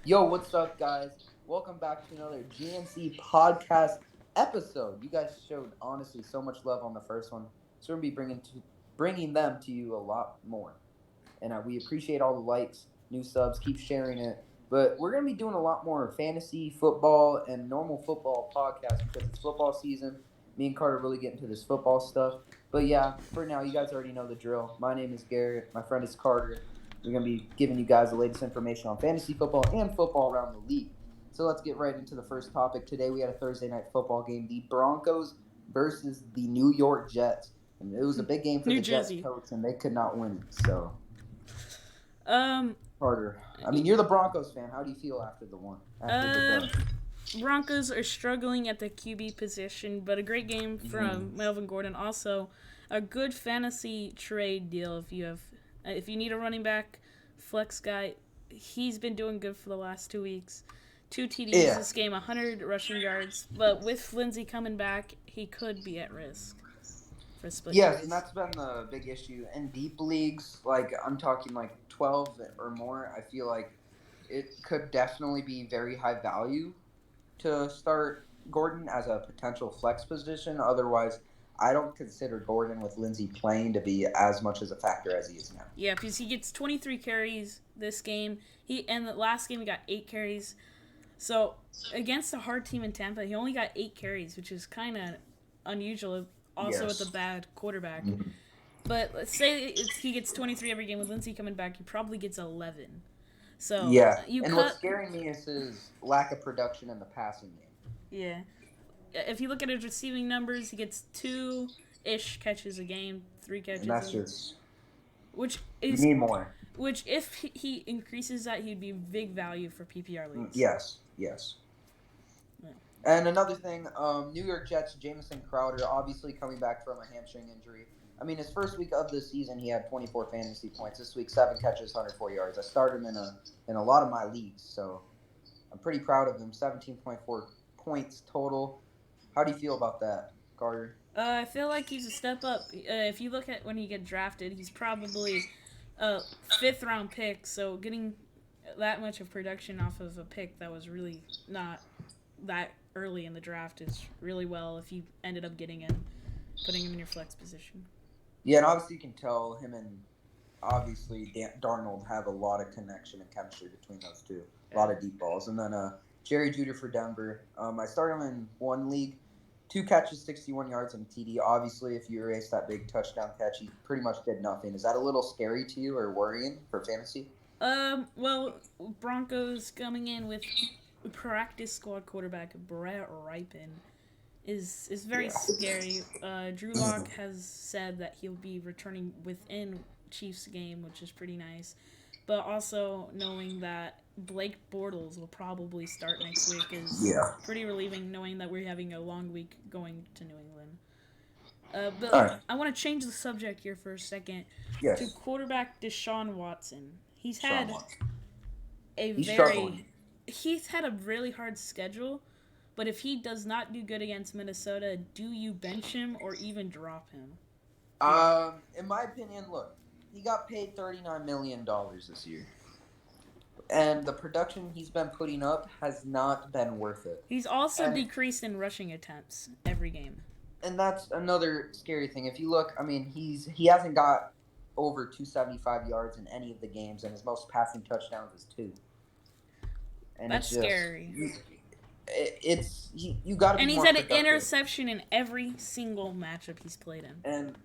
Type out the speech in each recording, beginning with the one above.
Yo, what's up, guys? Welcome back to another G&C Podcast episode. You guys showed honestly so much love on the first one, so we're gonna be bringing them to you a lot more. And we appreciate all the likes, new subs. Keep sharing it. But we're gonna be doing a lot more fantasy football and normal football podcasts because it's football season. Me and Carter really get into this football stuff. But yeah, for now, you guys already know the drill. My name is Garrett. My friend is Carter. We're going to be giving you guys the latest information on fantasy football and football around the league. So let's get right into the first topic. Today we had a Thursday night football game, the Broncos versus the New York Jets. And it was a big game for New the Jets Jersey. coach, and they could not win it. So, Um, Carter, I mean, you're the Broncos fan. How do you feel after the one? After the uh, dub? Broncos are struggling at the QB position, but a great game from Melvin Gordon. Also, a good fantasy trade deal if you need a running back, flex guy. He's been doing good for the last 2 weeks. 2 TDs Yeah. this game, 100 rushing yards. But with Lindsey coming back, he could be at risk for split Yes, and carries. that's been the big issue. In deep leagues, like I'm talking like 12 or more, I feel like it could definitely be very high value to start Gordon as a potential flex position. Otherwise, I don't consider Gordon with Lindsey playing to be as much as a factor as he is now. Yeah, because he gets 23 carries this game. And the last game he got 8 carries. So against a hard team in Tampa, he only got 8 carries, which is kind of unusual. Also with a Yes. bad quarterback. Mm-hmm. But let's say he gets 23 every game with Lindsey coming back, he probably gets 11. So Yeah, you and what's cut, scaring me is his lack of production in the passing game. yeah. If you look at his receiving numbers, he gets 2-ish catches a game, 3 catches And a that's game, just, which you is need more. which if he increases that, he'd be big value for PPR leagues. Yes, yes. Yeah. And another thing, New York Jets, Jamison Crowder, obviously coming back from a hamstring injury. I mean, his first week of the season, he had 24 fantasy points. This week, 7 catches, 104 yards. I started him in a lot of my leagues, so I'm pretty proud of him. 17.4 points total. How do you feel about that, Carter? I feel like he's a step up. If you look at when he get drafted, he's probably a fifth round pick. So getting that much of production off of a pick that was really not that early in the draft is really well. If you ended up getting him, putting him in your flex position. Yeah, and obviously you can tell him and obviously Darnold have a lot of connection and chemistry between those two. A Yeah. lot of deep balls. And then Jerry Judy for Denver. I started him in one league. 2 catches, 61 yards, and a TD. Obviously, if you erase that big touchdown catch, he pretty much did nothing. Is that a little scary to you or worrying for fantasy? Well, Broncos coming in with practice squad quarterback Brett Ripon is very Yeah. scary. Drew Lock has said that he'll be returning within Chiefs game, which is pretty nice. But also knowing that Blake Bortles will probably start next week is Yeah. pretty relieving, knowing that we're having a long week going to New England. But All right. I want to change the subject here for a second to Yes. quarterback Deshaun Watson. Sean Watson. A He's very struggling. he's had a really hard schedule, but if he does not do good against Minnesota, do you bench him or even drop him? In my opinion, look, he got paid $39 million this year, and the production he's been putting up has not been worth it. He's also And decreased in rushing attempts every game. and that's another scary thing. If you look, I mean, he hasn't got over 275 yards in any of the games, and his most passing touchdowns is 2. And That's it's just scary. you got to be And he's more had an productive. interception in every single matchup he's played in. And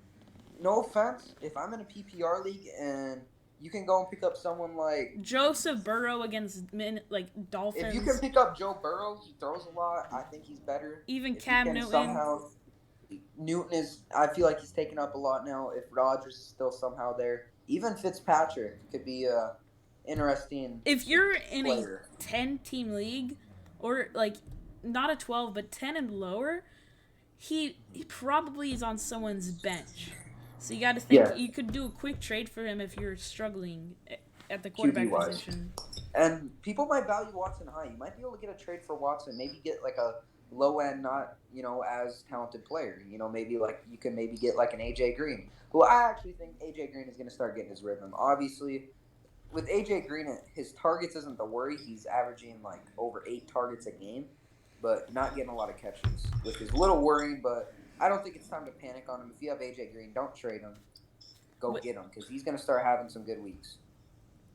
no offense, if I'm in a PPR league and you can go and pick up someone like Joseph Burrow against if you can Dolphins, pick up Joe Burrow, he throws a lot. I think he's better. even If you Cam can Newton. somehow Newton is I feel like he's taken up a lot now. If Rodgers is still somehow there, even Fitzpatrick could be a interesting If you're in a player. 10-team league, or not a 12 but 10 and lower, he probably is on someone's bench. So you got to think Yeah, you could do a quick trade for him if you're struggling at the QB quarterback wise. position. And people might value Watson high. You might be able to get a trade for Watson. Maybe get like a low end, not as talented player. Maybe like you can maybe get like an AJ Green, who I actually think AJ Green is going to start getting his rhythm. Obviously, with AJ Green, his targets isn't the worry. He's averaging like over 8 targets a game, but not getting a lot of catches, which is a little worrying. But I don't think it's time to panic on him. If you have AJ Green, don't trade him. Go get him because he's going to start having some good weeks.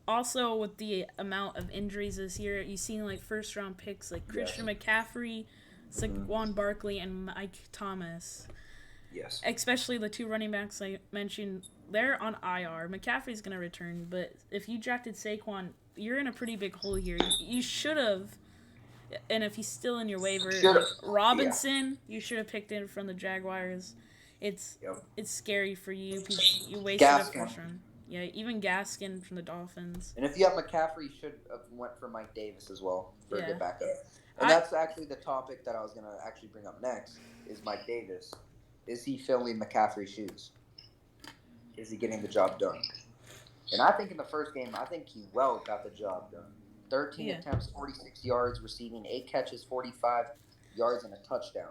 Also, with the amount of injuries this year, you've seen like first round picks like Christian McCaffrey, Saquon Barkley, and Mike Thomas. Yes. Especially the two running backs I mentioned, they're on IR. McCaffrey's going to return, but if you drafted Saquon, you're in a pretty big hole here. You should have, and if he's still in your waiver, like Robinson, you should have picked him from the Jaguars. It's scary for you because you wasted a first round. Yeah, even Gaskin from the Dolphins. And if you have McCaffrey, you should have went for Mike Davis as well for a good backup. And that's actually the topic that I was going to actually bring up next is Mike Davis. Is he filling McCaffrey's shoes? Is he getting the job done? And I think in the first game, I think he well got the job done. 13 attempts, 46 yards, receiving 8 catches, 45 yards, and a touchdown.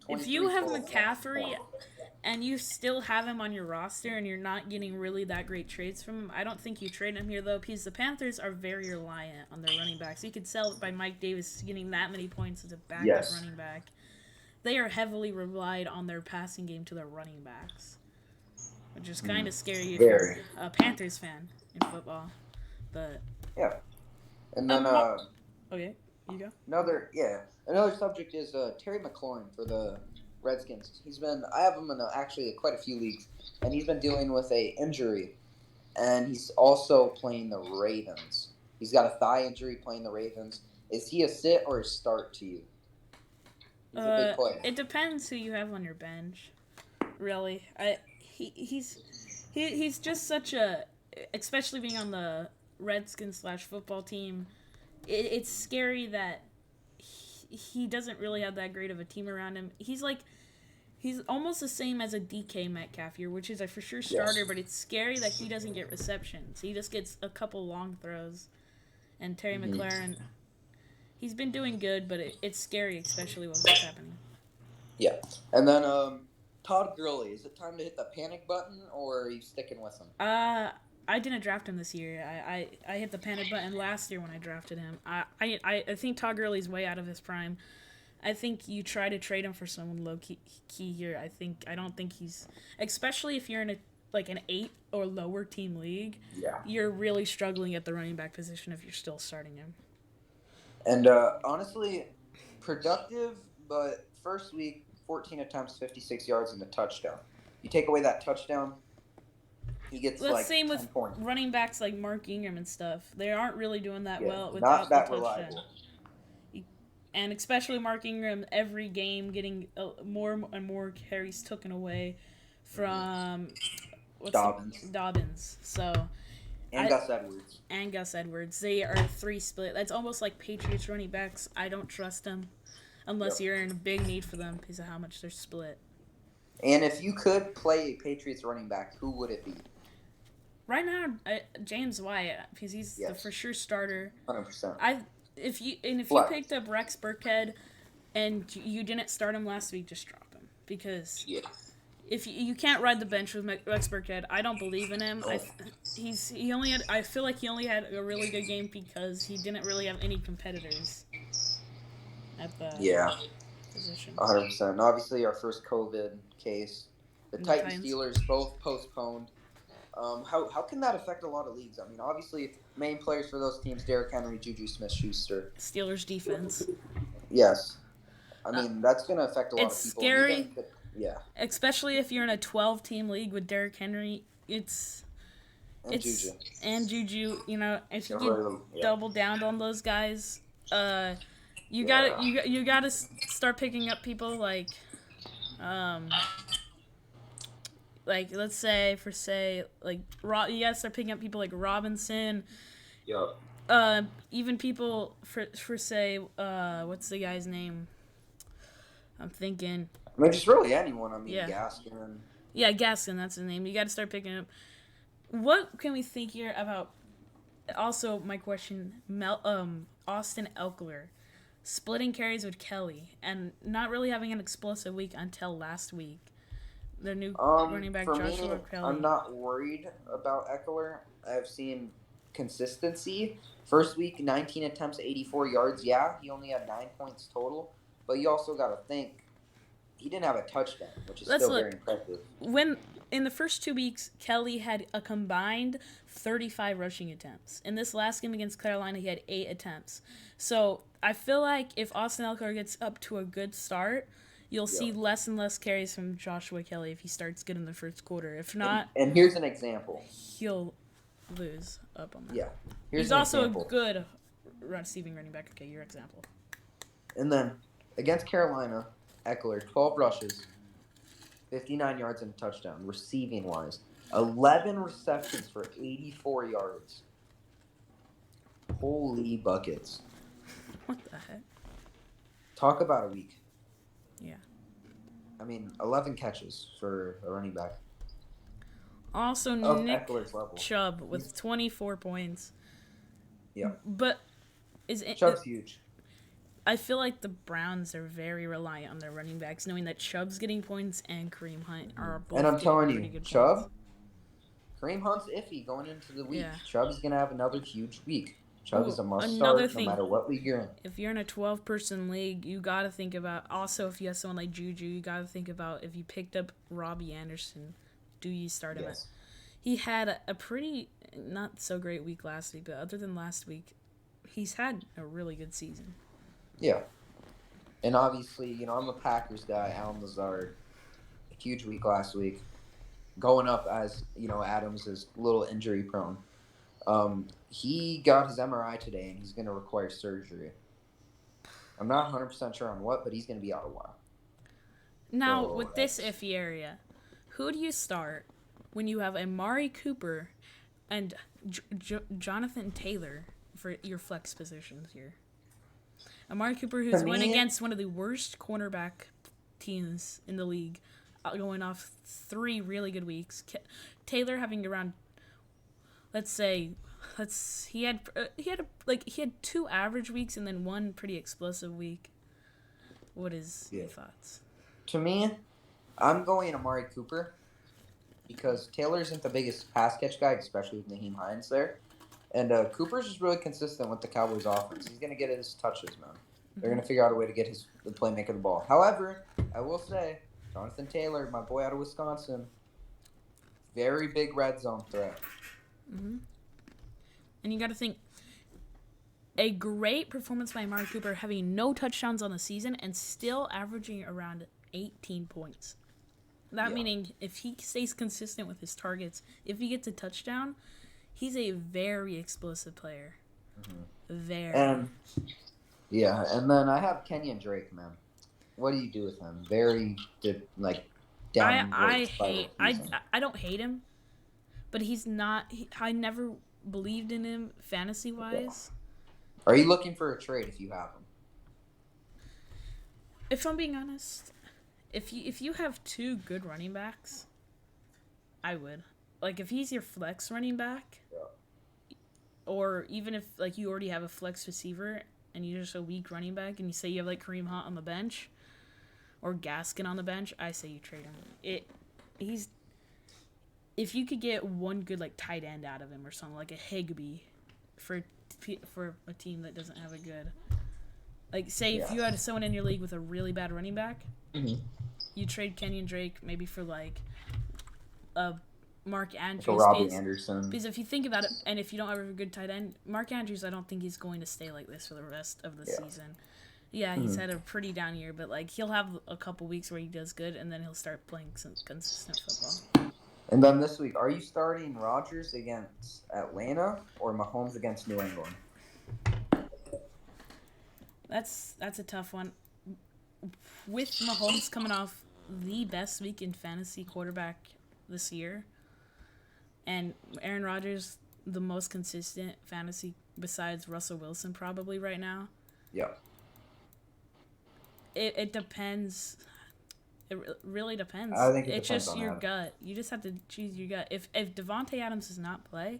If you have McCaffrey and you still have him on your roster and you're not getting really that great trades from him, I don't think you trade him here, though, because the Panthers are very reliant on their running backs. You could sell it by Mike Davis getting that many points as a backup running back. They are heavily relied on their passing game to their running backs, which is kind of scary if you're a Panthers fan in football. But yeah, and then okay, you go. Another subject is Terry McLaurin for the Redskins. I have him in actually quite a few leagues, and he's been dealing with a injury, and he's also playing the Ravens. He's got a thigh injury playing the Ravens. Is he a sit or a start to you? He's a big player. It depends who you have on your bench. Really, he's just such a, especially being on the Redskins / football team. It's scary that he doesn't really have that great of a team around him. He's almost the same as a DK Metcalf here, which is a for sure starter, but it's scary that he doesn't get receptions. He just gets a couple long throws. And Terry McLaurin, he's been doing good, but it's scary, especially with what's happening. Yeah. And then Todd Gurley, is it time to hit the panic button, or are you sticking with him? I didn't draft him this year. I hit the panic button last year when I drafted him. I think Todd Gurley's way out of his prime. I think you try to trade him for someone low key here. I don't think he's, especially if you're in an 8 or lower team league. Yeah. You're really struggling at the running back position if you're still starting him. And honestly, productive, but first week 14 attempts, 56 yards, and a touchdown. You take away that touchdown, he gets same 10 with points. Running backs like Mark Ingram and stuff. They aren't really doing that well not without that the touchdown. reliable. And especially Mark Ingram, every game getting more and more carries taken away from Dobbins. So. And Gus Edwards. They are 3 split. That's almost like Patriots running backs. I don't trust them unless you're in a big need for them because of how much they're split. And if you could play a Patriots running back, who would it be? Right now, James White, because he's the for sure starter. 100%. If you picked up Rex Burkhead and you didn't start him last week, just drop him because if you can't ride the bench with Rex Burkhead, I don't believe in him. I feel like he only had a really good game because he didn't really have any competitors at the position. 100%. Obviously, our first COVID case. The Titans Steelers both postponed. How can that affect a lot of leagues? I mean, obviously, main players for those teams: Derrick Henry, Juju Smith-Schuster. Steelers defense. Yes, I mean that's going to affect a lot of people. It's scary. Yeah. Especially if you're in a 12-team league with Derrick Henry, and Juju. You know, if you double down on those guys, you gotta start picking up people like let's say you gotta start picking up people like Robinson. Yep. Even people for say what's the guy's name? I'm thinking. I mean, just really anyone. I mean, Gaskin. Yeah, Gaskin, that's his name. You got to start picking up. What can we think here about? Also, my question: Austin Eckler splitting carries with Kelly and not really having an explosive week until last week. Their new running back Joshua Kelly. I'm not worried about Eckler. I've seen consistency. First week, 19 attempts, 84 yards. Yeah, he only had 9 points total. But you also got to think, he didn't have a touchdown, which is Let's still look. very impressive. When in the first 2 weeks, Kelly had a combined 35 rushing attempts. In this last game against Carolina, he had 8 attempts. So I feel like if Austin Eckler gets up to a good start, you'll see less and less carries from Joshua Kelly if he starts good in the first quarter. If not, And here's an example. he'll lose up on that. Yeah. Here's He's an also example. a good receiving running back. Okay, your example. And then against Carolina, Eckler, 12 rushes, 59 yards and a touchdown, receiving wise. 11 receptions for 84 yards. Holy buckets. What the heck? Talk about a week. Yeah. I mean, 11 catches for a running back. Also, Of Nick Eckler's level. Chubb with 24 points. Yeah. But is it? Chubb's huge. I feel like the Browns are very reliant on their running backs, knowing that Chubb's getting points and Kareem Hunt are both And I'm telling pretty you, good Chubb, points. Kareem Hunt's iffy going into the week. Yeah. Chubb's going to have another huge week. Chubb is a must another start no matter what league you're in. If you're in a 12-person league, you got to think about, also if you have someone like Juju, you got to think about if you picked up Robbie Anderson, do you start him? Yes. He had a pretty, not so great week last week, but other than last week, he's had a really good season. Yeah. And obviously, you know, I'm a Packers guy. Alan Lazard, a huge week last week. Going up as, you know, Adams is a little injury prone. He got his MRI today, and he's going to require surgery. I'm not 100% sure on what, but he's going to be out a while. Now, with this iffy area, who do you start when you have Amari Cooper and Jonathan Taylor for your flex positions here? Amari Cooper, who's went against one of the worst cornerback teams in the league, going off 3 really good weeks. Taylor having around, he had 2 average weeks and then 1 pretty explosive week. What is your thoughts? To me, I'm going Amari Cooper because Taylor isn't the biggest pass catch guy, especially with Naheem Hines there. And Cooper's just really consistent with the Cowboys' offense. He's going to get his touches, man. They're going to figure out a way to get the playmaker the ball. However, I will say, Jonathan Taylor, my boy out of Wisconsin, very big red zone threat. Mm-hmm. And you got to think, a great performance by Amari Cooper, having no touchdowns on the season and still averaging around 18 points. That meaning if he stays consistent with his targets, if he gets a touchdown, he's a very explosive player. Mm-hmm. Very. And then I have Kenyon Drake, man. What do you do with him? Very down. I don't hate him, but he's not. I never believed in him fantasy wise. Are you looking for a trade if you have him? If I'm being honest, if you have 2 good running backs, I would. Like if he's your flex running back, or even if like you already have a flex receiver and you're just a weak running back, and you say you have like Kareem Hunt on the bench or Gaskin on the bench, I say you trade him. If you could get one good like tight end out of him or something like a Higbee for a team that doesn't have a good, like say if you had someone in your league with a really bad running back, you trade Kenyon Drake maybe for like a Mark Andrews. Like Robbie Anderson. Because if you think about it, and if you don't have a good tight end, Mark Andrews, I don't think he's going to stay like this for the rest of the season. Yeah, he's had a pretty down year, but like he'll have a couple weeks where he does good, and then he'll start playing some consistent football. And then this week, are you starting Rodgers against Atlanta or Mahomes against New England? That's a tough one. With Mahomes coming off the best week in fantasy quarterback this year, and Aaron Rodgers, the most consistent fantasy besides Russell Wilson probably right now. Yeah. It depends. It really depends. I think it's just your that. gut. You just have to choose your gut. If Devontae Adams does not play,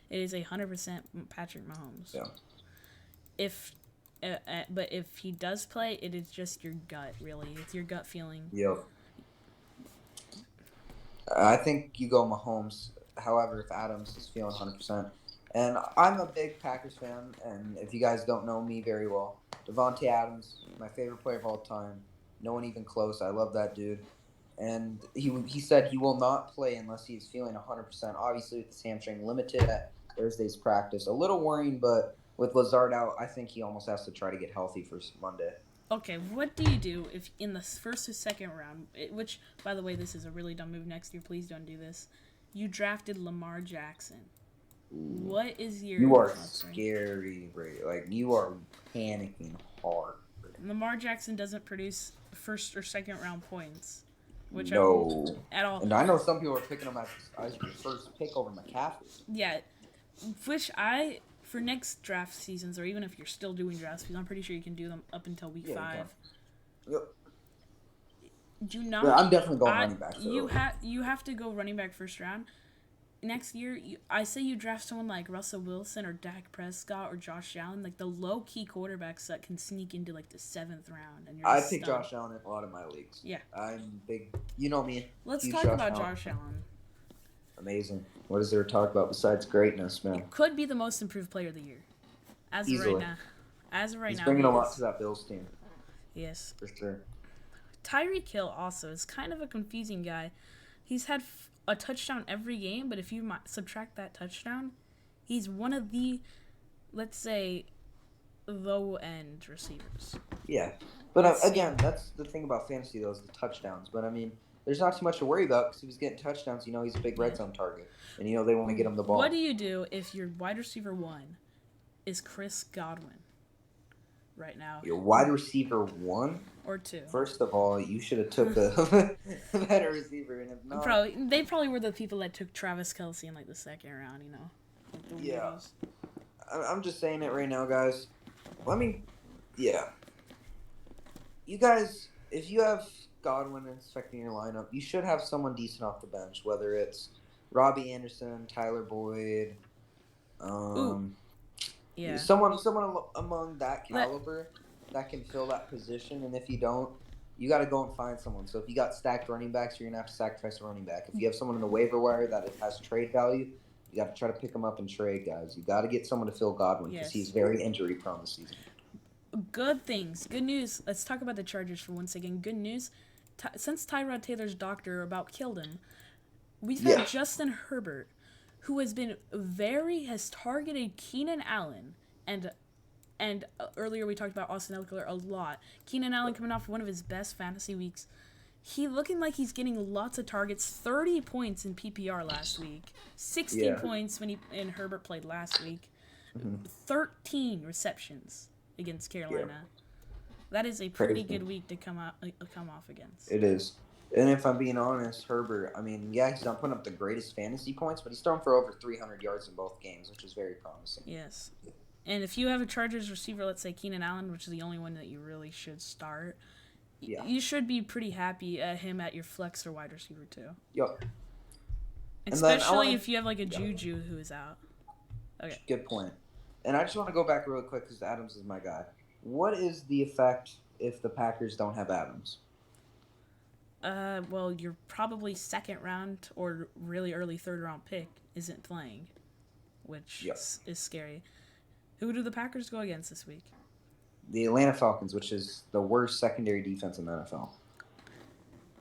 it is 100% Patrick Mahomes. Yeah. But if he does play, it is just your gut. Really, it's your gut feeling. Yep. I think you go Mahomes. However, if Adams is feeling 100%, And I'm a big Packers fan, and if you guys don't know me very well, Devontae Adams, my favorite player of all time. No one even close. I love that dude. And he said he will not play unless he is feeling 100%. Obviously, with his hamstring limited at Thursday's practice. A little worrying, but with Lazard out, I think he almost has to try to get healthy for Monday. Okay, what do you do if in the first or second round, which, by the way, this is a really dumb move next year, please don't do this, you drafted Lamar Jackson. Ooh. What is your... You are scary, Brady. Like, you are panicking hard. Lamar Jackson doesn't produce first or second round points. No. At all. And I know some people are picking him as your first pick over McCaffrey. Yeah. For next draft seasons, or even if you're still doing drafts, because I'm pretty sure you can do them up until week 5. Yep. Do not. Yeah, I'm definitely going running back. So. You have to go running back first round. Next year, I say you draft someone like Russell Wilson or Dak Prescott or Josh Allen, like the low key quarterbacks that can sneak into like the 7th round. And I pick Josh Allen in a lot of my leagues. Yeah, I'm big. You know me. Let's talk about Josh Allen. Amazing. What is there to talk about besides greatness, man? It could be the most improved player of the year. Easily. He's bringing a lot to that Bills team. Yes. For sure. Tyreek Hill also is kind of a confusing guy. He's had a touchdown every game, but if you subtract that touchdown, he's one of the, let's say, low-end receivers. Yeah. But again, that's the thing about fantasy, though, is the touchdowns. But, I mean, there's not too much to worry about because if he's getting touchdowns, he's a big red zone target. And, they want to get him the ball. What do you do if your wide receiver 1 is Chris Godwin right now? Your wide receiver 1? Or 2. First of all, you should have took a better receiver. And if not, they probably were the people that took Travis Kelce in, like, the second round, Like yeah. I'm just saying it right now, guys. Yeah. You guys, if you have Godwin expecting your lineup, you should have someone decent off the bench, whether it's Robbie Anderson, Tyler Boyd, yeah, someone among that caliber that can fill that position. And if you don't, you got to go and find someone. So if you got stacked running backs, you're gonna have to sacrifice a running back. If you have someone in the waiver wire that has trade value, you got to try to pick them up and trade, guys. You got to get someone to fill Godwin because he's very injury prone this season. Good things. Good news. Let's talk about the Chargers for 1 second. Good news. Since Tyrod Taylor's doctor about killed him, we've had Justin Herbert, who has targeted Keenan Allen and earlier we talked about Austin Eckler a lot. Keenan Allen coming off one of his best fantasy weeks. He looking like he's getting lots of targets. 30 points in PPR last week. 16 points when Herbert played last week. 13 receptions against Carolina. That is a pretty good week to come off against. It is. And if I'm being honest, Herbert, he's not putting up the greatest fantasy points, but he's thrown for over 300 yards in both games, which is very promising. Yes. And if you have a Chargers receiver, let's say Keenan Allen, which is the only one that you really should start, you should be pretty happy at him at your flex or wide receiver too. Yep. Especially if you have like a Juju who is out. Okay. Good point. And I just want to go back really quick because Adams is my guy. What is the effect if the Packers don't have Adams? Well, you're probably second round or really early third round pick isn't playing, which is scary. Who do the Packers go against this week? The Atlanta Falcons, which is the worst secondary defense in the NFL.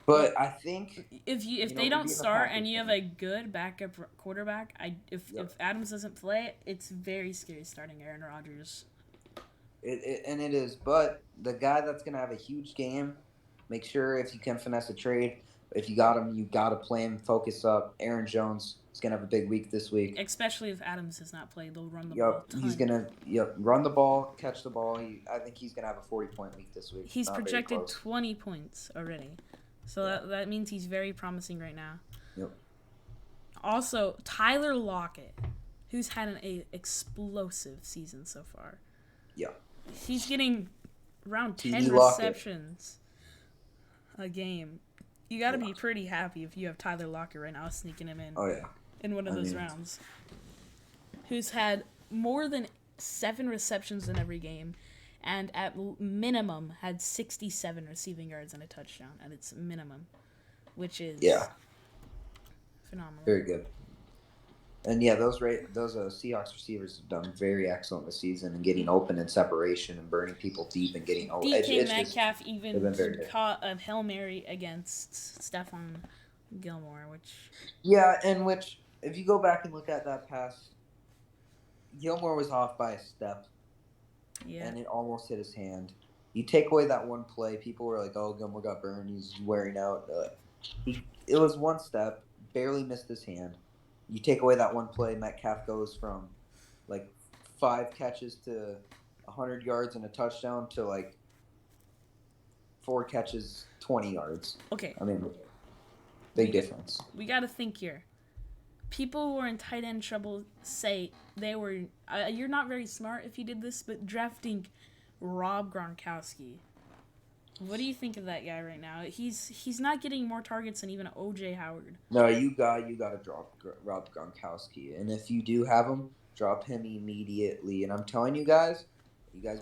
But I think if they don't start and you have a good backup quarterback, if Adams doesn't play, it's very scary starting Aaron Rodgers. It is, but the guy that's going to have a huge game, make sure if you can finesse a trade, if you got him, you got to play him, focus up. Aaron Jones is going to have a big week this week. Especially if Adams does not play, they'll run the ball. He's going to run the ball, catch the ball. I think he's going to have a 40-point week this week. He's projected 20 points already. So that means he's very promising right now. Yep. Also, Tyler Lockett, who's had an explosive season so far. Yeah. He's getting around 10 receptions a game. You got to be pretty happy if you have Tyler Lockett right now sneaking him in. Oh, yeah. In one of those rounds. Who's had more than 7 receptions in every game. And at minimum had 67 receiving yards and a touchdown at its minimum, which is phenomenal. Very good. And yeah, those Seahawks receivers have done very excellent this season and getting open in separation and burning people deep and getting DK it's just Metcalf they've even been very good. caught a Hail Mary against Stephon Gilmore, which Yeah, and which if you go back and look at that pass, Gilmore was off by a step yeah. and it almost hit his hand. You take away that one play, people were like, "Oh, Gilmore got burned. He's wearing out." It was one step, barely missed his hand. You take away that one play, Metcalf goes from like 5 catches to 100 yards and a touchdown to like 4 catches, 20 yards. Okay. I mean, big difference. We got to think here. People who were in tight end trouble say they were. You're not very smart if you did this, but drafting Rob Gronkowski. What do you think of that guy right now? He's not getting more targets than even OJ Howard. No, you got to drop Rob Gronkowski, and if you do have him, drop him immediately. And I'm telling you guys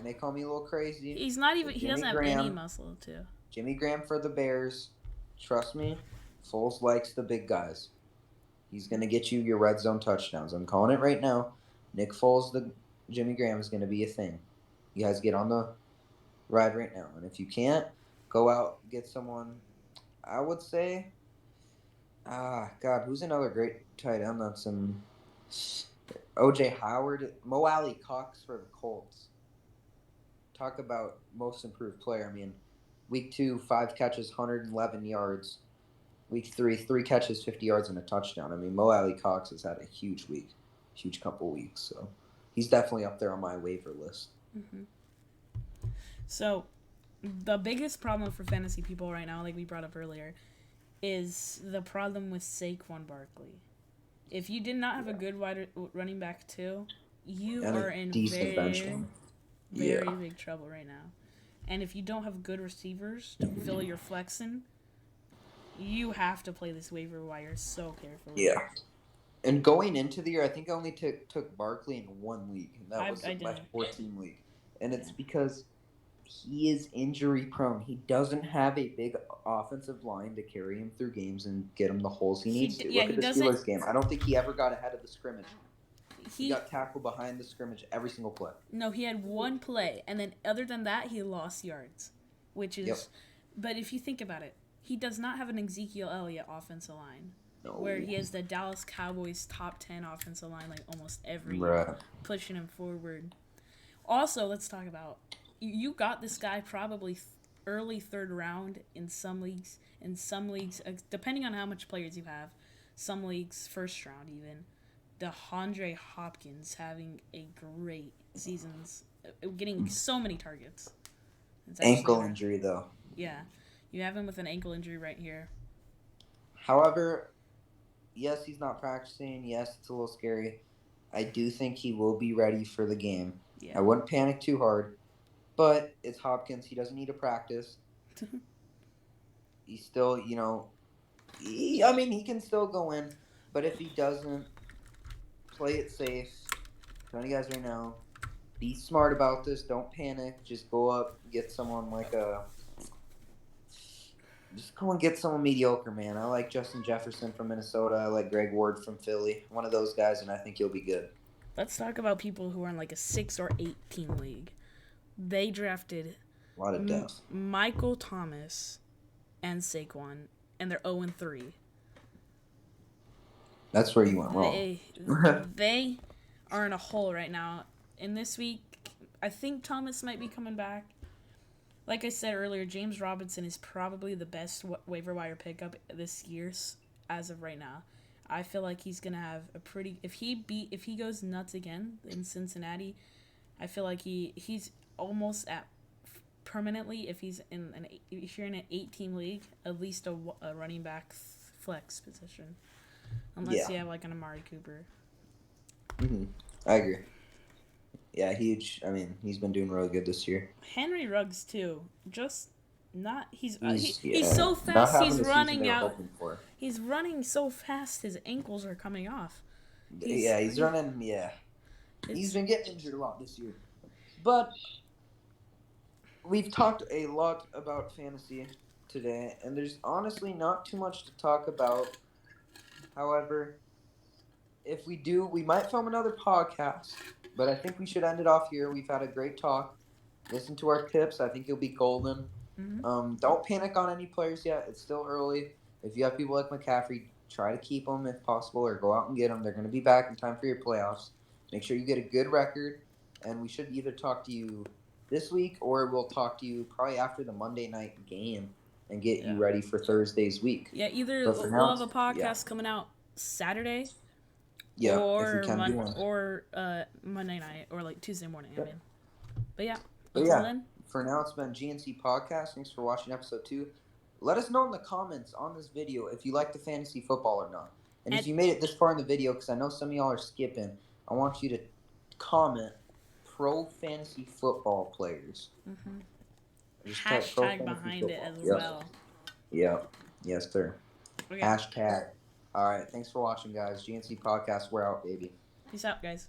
may call me a little crazy. He's not even. He doesn't have any muscle too. Jimmy Graham for the Bears. Trust me, Foles likes the big guys. He's going to get you your red zone touchdowns. I'm calling it right now. Nick Foles, the Jimmy Graham is going to be a thing. You guys get on the ride right now. And if you can't, go out, get someone. I would say, God, who's another great tight end? That's OJ Howard, Mo Alley Cox for the Colts. Talk about most improved player. I mean, week 2, 5 catches, 111 yards. Week 3, 3 catches, 50 yards, and a touchdown. I mean, Mo Alley Cox has had a huge week, huge couple weeks. So he's definitely up there on my waiver list. Mm-hmm. So the biggest problem for fantasy people right now, like we brought up earlier, is the problem with Saquon Barkley. If you did not have a good running back too, you are in very big trouble right now. And if you don't have good receivers to fill your flexing, you have to play this waiver wire so carefully. Yeah. And going into the year, I think I only took Barkley in one league, and that was my 14 league. And it's because he is injury prone. He doesn't have a big offensive line to carry him through games and get him the holes he needs to. Look at the Steelers game. I don't think he ever got ahead of the scrimmage. He got tackled behind the scrimmage every single play. No, he had one play, and then other than that, he lost yards, which is. Yep. But if you think about it, he does not have an Ezekiel Elliott offensive line. No. Where he has the Dallas Cowboys top 10 offensive line like almost every year, pushing him forward. Also, let's talk about, you got this guy probably early 3rd round in some leagues. In some leagues, depending on how much players you have, some leagues 1st round even. DeAndre Hopkins having a great seasons, getting so many targets. Ankle injury though. Yeah, you have him with an ankle injury right here. However, yes, he's not practicing. Yes, it's a little scary. I do think he will be ready for the game. Yeah. I wouldn't panic too hard, but it's Hopkins. He doesn't need to practice. He's still, he can still go in, but if he doesn't, play it safe. I'm telling you guys right now, be smart about this. Don't panic. Just go up, get someone just go and get someone mediocre, man. I like Justin Jefferson from Minnesota. I like Greg Ward from Philly. One of those guys, and I think you'll be good. Let's talk about people who are in like a 6 or 8 team league. They drafted a lot of depth. Michael Thomas and Saquon, and they're 0-3. That's where you went wrong. They are in a hole right now. And this week, I think Thomas might be coming back. Like I said earlier, James Robinson is probably the best waiver wire pickup this year as of right now. I feel like he's gonna have a pretty. If he goes nuts again in Cincinnati, I feel like he's almost at permanently. If you're in an 8-team league, at least a running back flex position. Unless you have like an Amari Cooper. Mm-hmm. I agree. Yeah, huge. I mean, he's been doing really good this year. Henry Ruggs too. Just not. He's so fast. He's running out. He's running so fast. His ankles are coming off. He's running. Yeah, he's been getting injured a lot this year. But we've talked a lot about fantasy today, and there's honestly not too much to talk about. However, if we do, we might film another podcast, but I think we should end it off here. We've had a great talk. Listen to our tips. I think you'll be golden. Don't panic on any players yet. It's still early. If you have people like McCaffrey, try to keep them if possible, or go out and get them. They're going to be back in time for your playoffs. Make sure you get a good record, and we should either talk to you this week or we'll talk to you probably after the Monday night game and get you ready for Thursday's week. Yeah, either But for we'll now, have a podcast coming out Saturday, yeah, if we can do one, or Monday night, or like Tuesday morning. I mean, but yeah. But yeah, for now it's been G&C Podcast. Thanks for watching episode 2. Let us know in the comments on this video if you like the fantasy football or not. And if you made it this far in the video, because I know some of y'all are skipping, I want you to comment pro fantasy football players. Hashtag behind it as well. Yep. Yes, sir. Okay. Hashtag. All right. Thanks for watching, guys. G&C Podcast. We're out, baby. Peace out, guys.